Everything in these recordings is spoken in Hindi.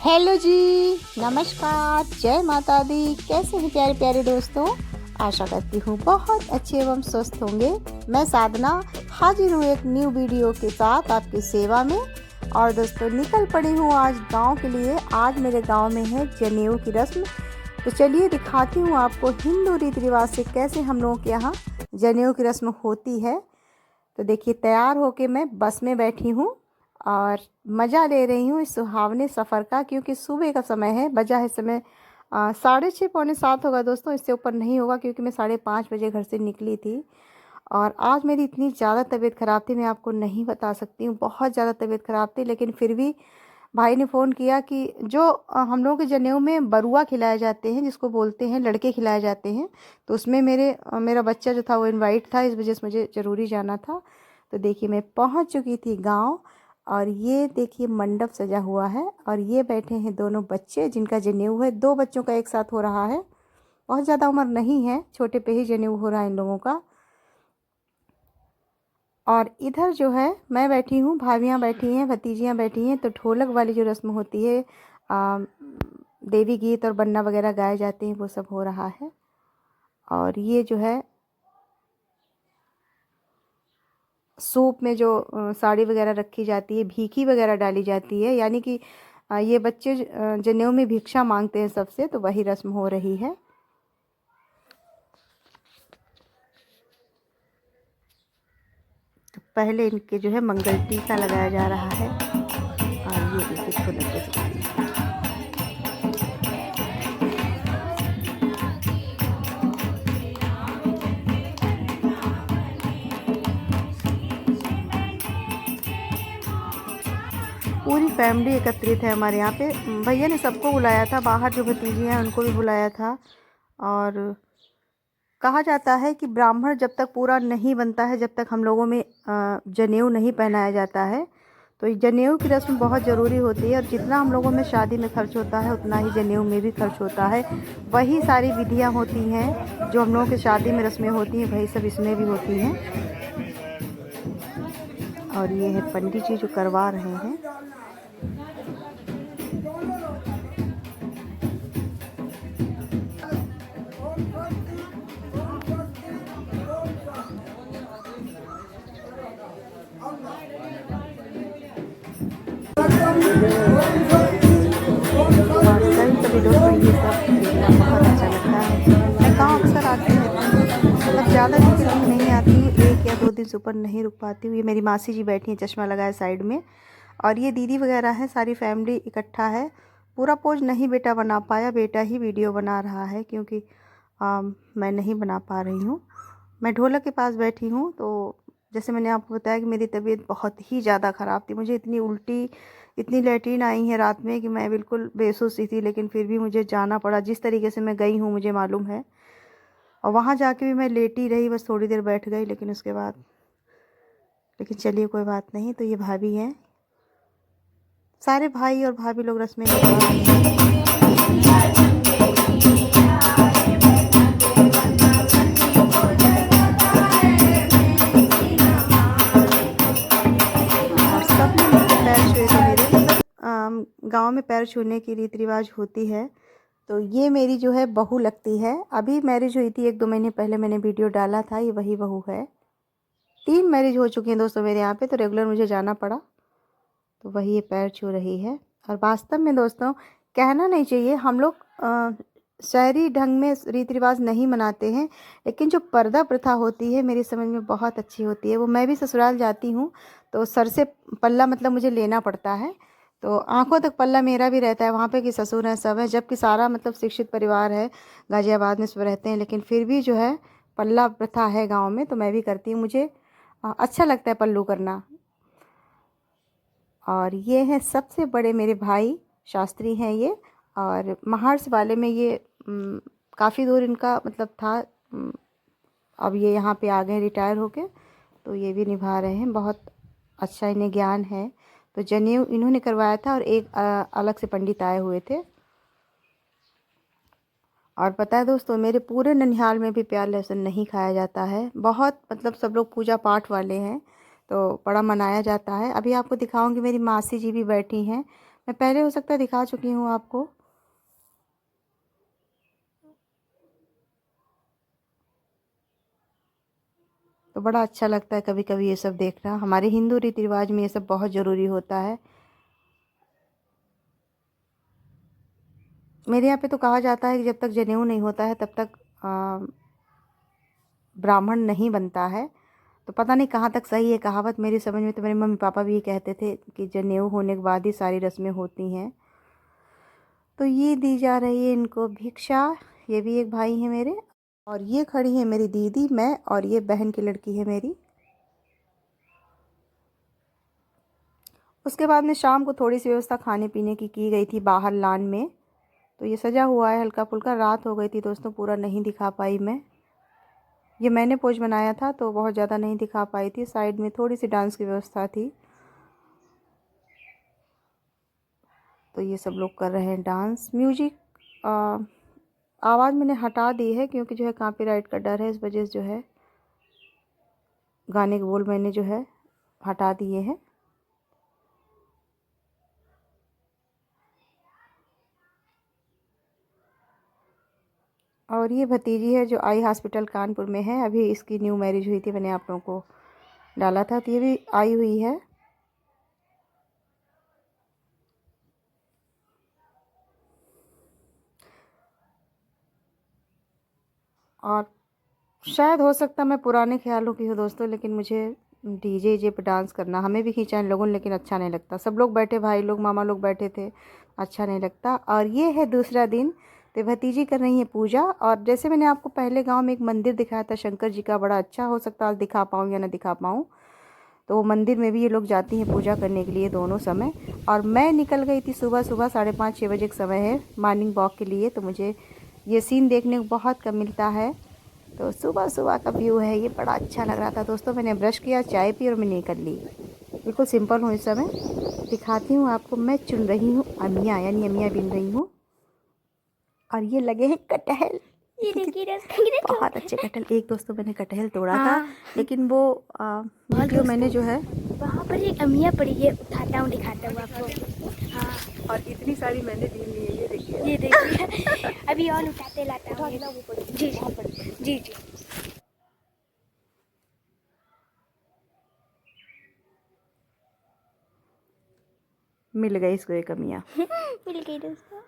हेलो जी, नमस्कार, जय माता दी। कैसे हैं प्यारे प्यारे दोस्तों? आशा करती हूँ बहुत अच्छे एवं स्वस्थ होंगे। मैं साधना हाजिर हूँ एक न्यू वीडियो के साथ आपकी सेवा में। और दोस्तों निकल पड़ी हूँ आज गांव के लिए। आज मेरे गांव में है जनेऊ की रस्म। तो चलिए दिखाती हूँ आपको हिंदू रीति रिवाज से कैसे हम लोगों के यहाँ जनेऊ की रस्म होती है। तो देखिए तैयार होके मैं बस में बैठी हूँ और मज़ा ले रही हूँ इस सुहावने सफ़र का, क्योंकि सुबह का समय है। बजा है समय 6:30 पौने 7 होगा दोस्तों, इससे ऊपर नहीं होगा, क्योंकि मैं 5:30 बजे घर से निकली थी। और आज मेरी इतनी ज़्यादा तबीयत ख़राब थी, मैं आपको नहीं बता सकती हूँ, बहुत ज़्यादा तबीयत ख़राब थी। लेकिन फिर भी भाई ने फ़ोन किया कि जो हम लोगों के जनेऊ में बरुआ खिलाए जाते हैं, जिसको बोलते हैं लड़के खिलाए जाते हैं, तो उसमें मेरा बच्चा जो था वो इनवाइट था, इस वजह से मुझे ज़रूरी जाना था। तो देखिए मैं पहुंच चुकी थी गांव। और ये देखिए मंडप सजा हुआ है और ये बैठे हैं दोनों बच्चे जिनका जनेऊ है। 2 बच्चों का एक साथ हो रहा है, बहुत ज़्यादा उम्र नहीं है, छोटे पे ही जनेऊ हो रहा है इन लोगों का। और इधर जो है मैं बैठी हूँ, भाभियाँ बैठी हैं, भतीजियाँ बैठी हैं। तो ढोलक वाली जो रस्म होती है, देवी गीत और बन्ना वगैरह गाए जाते हैं, वो सब हो रहा है। और ये जो है सूप में जो साड़ी वगैरह रखी जाती है, भीखी वगैरह डाली जाती है, यानी कि ये बच्चे जनेऊ में भिक्षा मांगते हैं सबसे, तो वही रस्म हो रही है। तो पहले इनके जो है मंगल टीका लगाया जा रहा है और ये देखिए ढोलक बज रही है। पूरी फैमिली एकत्रित है हमारे यहाँ पे। भैया ने सबको बुलाया था, बाहर जो भतीजी हैं उनको भी बुलाया था। और कहा जाता है कि ब्राह्मण जब तक पूरा नहीं बनता है, जब तक हम लोगों में जनेऊ नहीं पहनाया जाता है। तो जनेऊ की रस्म बहुत ज़रूरी होती है और जितना हम लोगों में शादी में खर्च होता है उतना ही जनेऊ में भी खर्च होता है। वही सारी विधियाँ होती हैं जो हम लोगों की शादी में रस्में होती हैं, वही सब इसमें भी होती हैं। और ये है पंडित जी जो करवा रहे हैं। और कभी कभी दोस्तों ये सब देखना बहुत अच्छा लगता है। मैं गाँव अक्सर आती रहती हूँ, मतलब ज़्यादा दिन के लिए नहीं आती हूँ, 1 या 2 दिन से ऊपर नहीं रुक पाती हूँ। ये मेरी मासी जी बैठी हैं चश्मा लगाए साइड में, और ये दीदी वगैरह है, सारी फैमिली इकट्ठा है। पूरा पोज नहीं बेटा बना पाया, बेटा ही वीडियो बना रहा है, क्योंकि मैं नहीं बना पा रही हूँ। मैं ढोलक के पास बैठी हूँ। तो जैसे मैंने आपको बताया कि मेरी तबीयत बहुत ही ज़्यादा ख़राब थी, मुझे इतनी उल्टी, इतनी लैट्रिन आई है रात में कि मैं बिल्कुल बेहोश सी थी। लेकिन फिर भी मुझे जाना पड़ा, जिस तरीके से मैं गई हूँ मुझे मालूम है। और वहाँ जाके भी मैं लेटी रही, बस थोड़ी देर बैठ गई, लेकिन उसके बाद, लेकिन चलिए कोई बात नहीं। तो ये भाभी हैं, सारे भाई और भाभी लोग रस्में निभा रहे हैं। और सबने मुझे पैर छुए थे मेरे, मतलब गांव में पैर छूने की रीति रिवाज होती है। तो ये मेरी जो है बहू लगती है, अभी मैरिज हुई थी 1-2 महीने पहले, मैंने वीडियो डाला था, ये वही बहू है। 3 मैरिज हो चुकी हैं दोस्तों मेरे यहाँ पे, तो रेगुलर मुझे जाना पड़ा। तो वही ये पैर छू रही है। और वास्तव में दोस्तों कहना नहीं चाहिए, हम लोग शहरी ढंग में रीति रिवाज नहीं मनाते हैं, लेकिन जो पर्दा प्रथा होती है मेरी समझ में बहुत अच्छी होती है। वो मैं भी ससुराल जाती हूँ तो सर से पल्ला मतलब मुझे लेना पड़ता है, तो आंखों तक पल्ला मेरा भी रहता है। वहाँ पे कि ससुर हैं, सब है, जबकि सारा मतलब शिक्षित परिवार है, गाजियाबाद में सब रहते हैं, लेकिन फिर भी जो है पल्ला प्रथा है गाँव में, तो मैं भी करती हूँ। मुझे अच्छा लगता है पल्लू करना। और ये हैं सबसे बड़े मेरे भाई, शास्त्री हैं ये। और महार्स वाले में ये काफ़ी दूर इनका मतलब था, अब ये यहाँ पे आ गए रिटायर होके, तो ये भी निभा रहे हैं। बहुत अच्छा इन्हें ज्ञान है। तो जनेऊ इन्होंने करवाया था और एक अलग से पंडित आए हुए थे। और पता है दोस्तों मेरे पूरे ननिहाल में भी प्याज लहसुन नहीं खाया जाता है। बहुत मतलब सब लोग पूजा पाठ वाले हैं, तो बड़ा मनाया जाता है। अभी आपको दिखाऊंगी, मेरी मासी जी भी बैठी हैं, मैं पहले हो सकता है दिखा चुकी हूँ आपको। तो बड़ा अच्छा लगता है कभी कभी ये सब देखना। हमारे हिंदू रीति रिवाज में ये सब बहुत ज़रूरी होता है। मेरे यहाँ पे तो कहा जाता है कि जब तक जनेऊ नहीं होता है तब तक ब्राह्मण नहीं बनता है। तो पता नहीं कहाँ तक सही है कहावत, मेरी समझ में तो मेरे मम्मी पापा भी ये कहते थे कि जनेऊ होने के बाद ही सारी रस्में होती हैं। तो ये दी जा रही है इनको भिक्षा। ये भी एक भाई है मेरे, और ये खड़ी है मेरी दीदी, मैं, और ये बहन की लड़की है मेरी। उसके बाद में शाम को थोड़ी सी व्यवस्था खाने पीने की गई थी बाहर लान में। तो ये सजा हुआ है हल्का फुल्का। रात हो गई थी दोस्तों, पूरा नहीं दिखा पाई मैं। ये मैंने पोज बनाया था तो बहुत ज़्यादा नहीं दिखा पाई थी। साइड में थोड़ी सी डांस की व्यवस्था थी। तो ये सब लोग कर रहे हैं डांस। म्यूजिक आवाज़ मैंने हटा दी है क्योंकि जो है कॉपीराइट का डर है, इस वजह से जो है गाने के बोल मैंने जो है हटा दिए हैं। और ये भतीजी है जो आई हॉस्पिटल कानपुर में है। अभी इसकी न्यू मैरिज हुई थी, मैंने आप लोगों को डाला था। तो ये भी आई हुई है। और शायद हो सकता मैं पुराने ख्यालों की हूँ दोस्तों, लेकिन मुझे डीजे पे डांस करना, हमें भी खींचा इन लोगों ने, लेकिन अच्छा नहीं लगता। सब लोग बैठे, भाई लोग मामा लोग बैठे थे, अच्छा नहीं लगता। और ये है दूसरा दिन। तो भतीजी कर रही है पूजा। और जैसे मैंने आपको पहले गांव में एक मंदिर दिखाया था शंकर जी का, बड़ा अच्छा, हो सकता आज दिखा पाऊँ या ना दिखा पाऊँ। तो वो मंदिर में भी ये लोग जाती हैं पूजा करने के लिए दोनों समय। और मैं निकल गई थी सुबह सुबह 5:30-6 बजे का समय है मॉर्निंग वॉक के लिए। तो मुझे ये सीन देखने को बहुत कम मिलता है। तो सुबह सुबह का व्यू है ये, बड़ा अच्छा लग रहा था दोस्तों। मैंने ब्रश किया, चाय पी और मैं निकल ली। बिल्कुल सिंपल हूँ इस समय। दिखाती हूँ आपको, मैं चुन रही हूँ अमिया, यानी अमिया बिन रही हूँ। और ये लगे हैं कटहल। ये देखिए बहुत अच्छे कटहल। एक दोस्तों मैंने कटहल तोड़ा था, लेकिन वो वीडियो मैंने जो है वहाँ पर एक अमिया पड़ी है, उठाता हूँ दिखाता हूँ आपको। हाँ, और इतनी सारी मैंने ली है, ये देखिए अभी और उठाते लाता हूँ। जी जी जी। मिल गई इसको एक अमिया। मिल गई दोस्तों।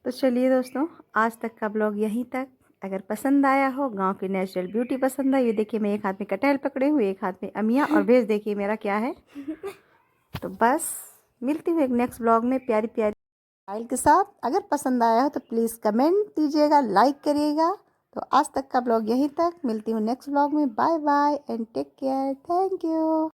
तो चलिए दोस्तों, आज तक का ब्लॉग यहीं तक। अगर पसंद आया हो, गांव की नेचुरल ब्यूटी पसंद आई, ये देखिए मैं एक हाथ में कटहल पकड़े हुए, एक हाथ में अमिया, और भेज देखिए मेरा क्या है। तो बस मिलती हूँ एक नेक्स्ट ब्लॉग में प्यारी प्यारी स्टाइल के साथ। अगर पसंद आया हो तो प्लीज़ कमेंट दीजिएगा, लाइक करिएगा। तो आज तक का ब्लॉग यहीं तक। मिलती हूँ नेक्स्ट ब्लॉग में। Bye bye and take care. Thank you.